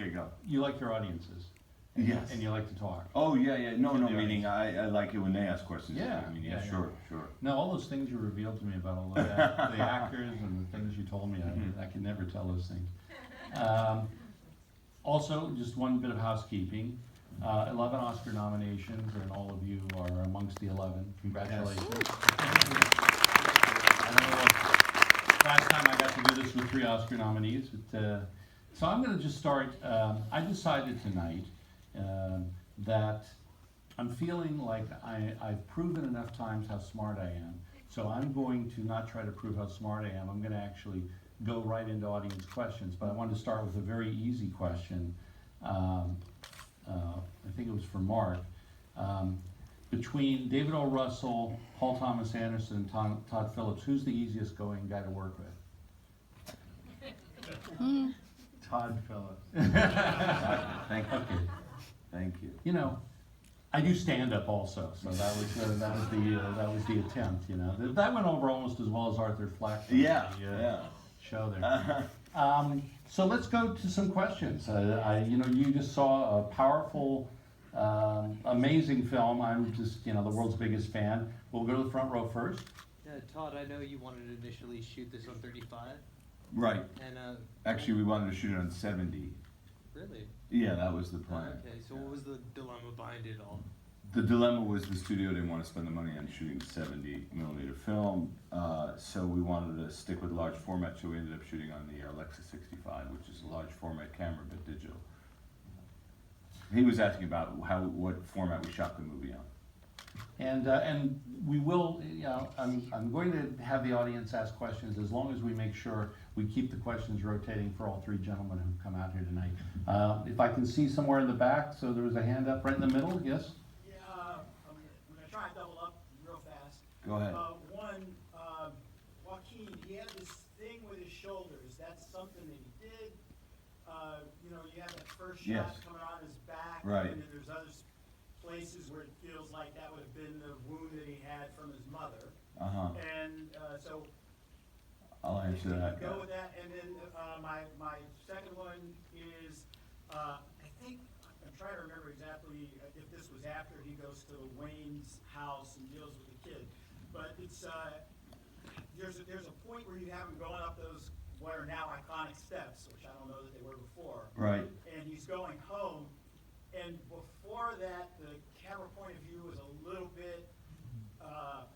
Okay, go. You like your audiences. Yes. And you like to talk. Oh, yeah. No, To the meaning I like it when they ask questions. Yeah, I mean, yeah. sure. No, all those things you revealed to me about all of the actors and the things you told me, I could never tell those things. Also, just one bit of housekeeping. 11 Oscar nominations, and all of you are amongst the 11. Congratulations. Yes. I know last time I got to do this with 3 Oscar nominees, but, so I'm going to just start. I decided tonight that I'm feeling like I've proven enough times how smart I am. So I'm going to not try to prove how smart I am. I'm going to actually go right into audience questions. But I wanted to start with a very easy question. I think it was for Mark. Between David O. Russell, Paul Thomas Anderson, and Todd Phillips, who's the easiest going guy to work with? Todd Phillips. Thank you. You know, I do stand up also, so that was the attempt. You know, that went over almost as well as Arthur Fleck. Yeah. Show there. So let's go to some questions. You just saw a powerful, amazing film. I'm just, the world's biggest fan. We'll go to the front row first. Yeah, Todd, I know you wanted to initially shoot this on 35. Right. And Actually, we wanted to shoot it on 70. really? Yeah, that was the plan. Okay, so what was the dilemma behind it all? The dilemma was the studio didn't want to spend the money on shooting 70mm film, so we wanted to stick with large format, so we ended up shooting on the Lexus 65, which is a large format camera but digital. He was asking about what format we shot the movie on. And we will, I'm going to have the audience ask questions as long as we make sure we keep the questions rotating for all 3 gentlemen who've come out here tonight. If I can see somewhere in the back, so there was a hand up right in the middle, yes? I'm gonna try and double up real fast. Go ahead. Joaquin, he had this thing with his shoulders. That's something that he did. You have that first shot Yes. coming on his back, Right. and then there's other places where it feels like that would have been the wound that he had from his mother. And so I'll answer that. go with that. And then my second one is I think I'm trying to remember exactly if this was after he goes to Wayne's house and deals with the kid, but it's there's a point where you have him going up those what are now iconic steps, which I don't know that they were before. Right. And he's going home, and before that, the camera point of view was a little bit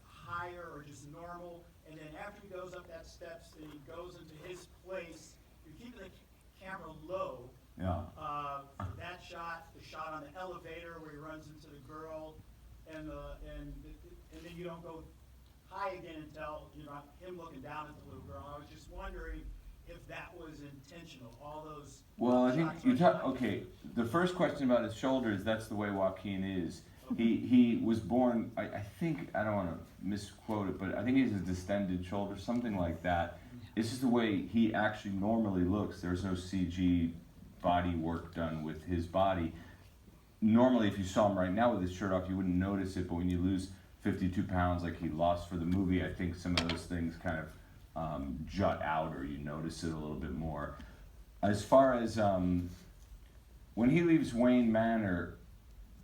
higher or just normal, and then after he goes up that steps and he goes into his place, you're keeping the camera low. Yeah. That shot, the shot on the elevator where he runs into the girl, and then you don't go high again until him looking down at the little girl. I was just wondering if that was intentional. All those. Well, I think shots you on talk. the- Okay, the first question about his shoulders. That's the way Joaquin is. He was born. I think I don't want to misquote it, but I think he has a distended shoulder, something like that. It's just the way he actually normally looks. There's no CG body work done with his body. Normally, if you saw him right now with his shirt off, you wouldn't notice it. But when you lose 52 pounds, like he lost for the movie, I think some of those things kind of jut out, or you notice it a little bit more. As far as when he leaves Wayne Manor,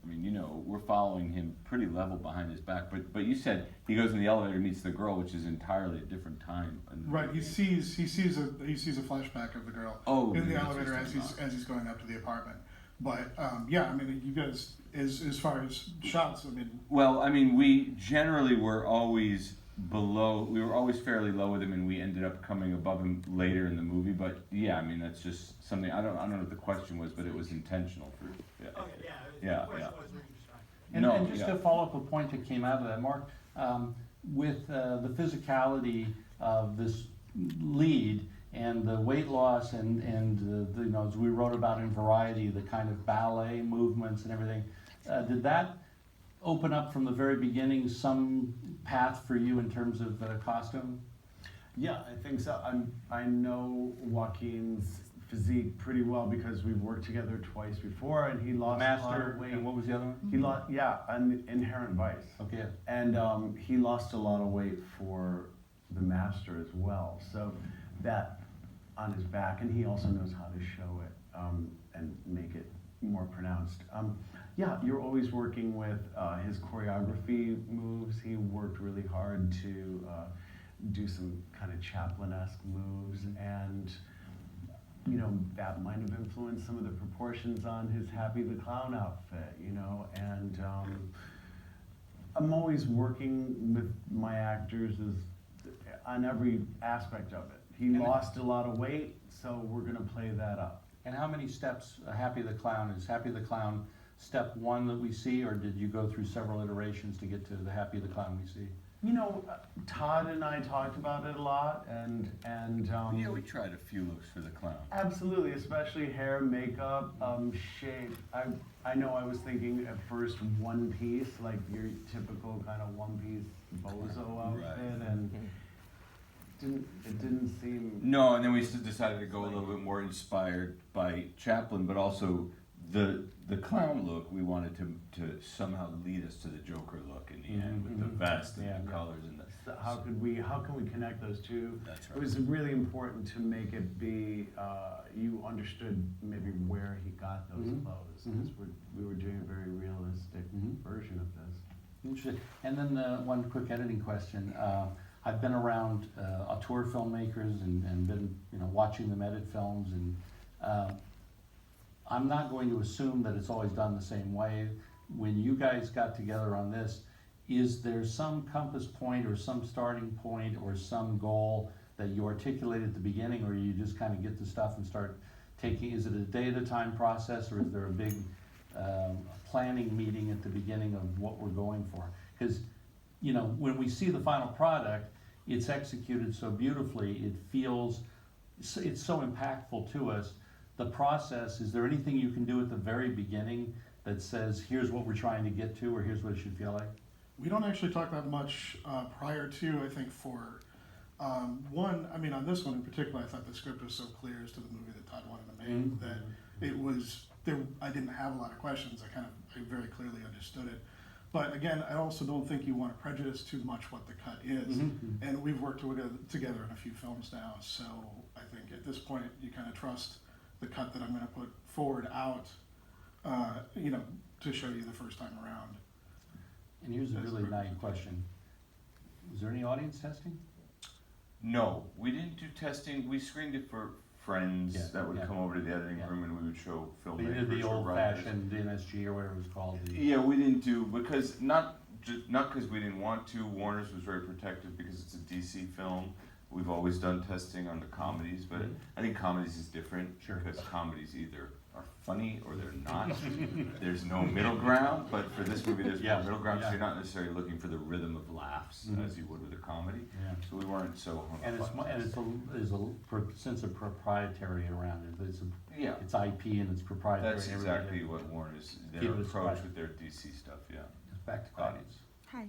I mean, we're following him pretty level behind his back. But you said he goes in the elevator, meets the girl, which is entirely a different time. Right. He sees a flashback of the girl in the elevator as he's going up to the apartment. But yeah, I mean, you guys, as far as shots, I mean. Well, I mean, we generally were always below. We were always fairly low with him, and we ended up coming above him later in the movie. But yeah, I mean, that's just something. I don't know what the question was, but it was intentional. Okay, yeah. Yeah, The question yeah. was what you were trying. And just to follow up a point that came out of that, Mark, with the physicality of this lead and the weight loss and as we wrote about in Variety, the kind of ballet movements and everything, did that open up from the very beginning some path for you in terms of costume? Yeah, I think so. I know Joaquin's physique pretty well because we've worked together twice before, and he lost a lot Master, of weight. and what was the other one? He lost, and Inherent Vice. Okay. And he lost a lot of weight for the Master as well. So that on his back, and he also knows how to show it. And more pronounced. Yeah, you're always working with his choreography moves. He worked really hard to do some kind of Chaplin-esque moves, and you know, that might have influenced some of the proportions on his Happy the Clown outfit, you know, and I'm always working with my actors on every aspect of it. He lost a lot of weight, so we're gonna play that up. And how many steps Happy the Clown is? Happy the Clown step one that we see, or did you go through several iterations to get to the Happy the Clown we see? You know, Todd and I talked about it a lot, and Yeah, we tried a few looks for the clown. absolutely, especially hair, makeup, shape. I know I was thinking at first one piece, like your typical kind of one piece bozo outfit, Right. and it didn't seem. No, and then we decided to go a little bit more inspired by Chaplin, but also the clown look. We wanted to somehow lead us to the Joker look in the end with the vest and the colors and the. So how can we connect those two? That's It right. was really important to make it be, you understood maybe where he got those clothes, because we were doing a very realistic version of this. Interesting. And then one quick editing question. I've been around auteur filmmakers and been, you know, watching them edit films, and I'm not going to assume that it's always done the same way. When you guys got together on this, is there some compass point or some starting point or some goal that you articulate at the beginning, or you just kind of get the stuff and start taking, is it a day-at-a-time process, or is there a big planning meeting at the beginning of what we're going for? Because, you know, when we see the final product, it's executed so beautifully, it feels, it's so impactful to us. The process, is there anything you can do at the very beginning that says, here's what we're trying to get to, or here's what it should feel like? We don't actually talk that much prior to, I think, for one, I mean, on this one in particular, I thought the script was so clear as to the movie that Todd wanted to make that it was, I didn't have a lot of questions. I very clearly understood it. But again, I also don't think you want to prejudice too much what the cut is. And we've worked together in a few films now, so I think at this point you kind of trust the cut that I'm going to put forward out, you know, to show you the first time around. And here's a really naive question. Was there any audience testing? No, we didn't do testing. We screened it for friends that would come over to the editing room, and we would show filmmakers. We did the or writers. old-fashioned NSG or whatever it was called. Yeah, we didn't do, because not because we didn't want to. Warner's was very protective because it's a DC film. We've always done testing on the comedies, but I think comedies is different because comedies either are funny or they're not. There's no middle ground, but for this movie there's no middle ground, so you're not necessarily looking for the rhythm of laughs as you would with a comedy. So we weren't so hung And up on it's a sense of proprietary around it. It's IP and it's proprietary. That's exactly what Warner's, their approach with their DC stuff, Back to audience. Hi,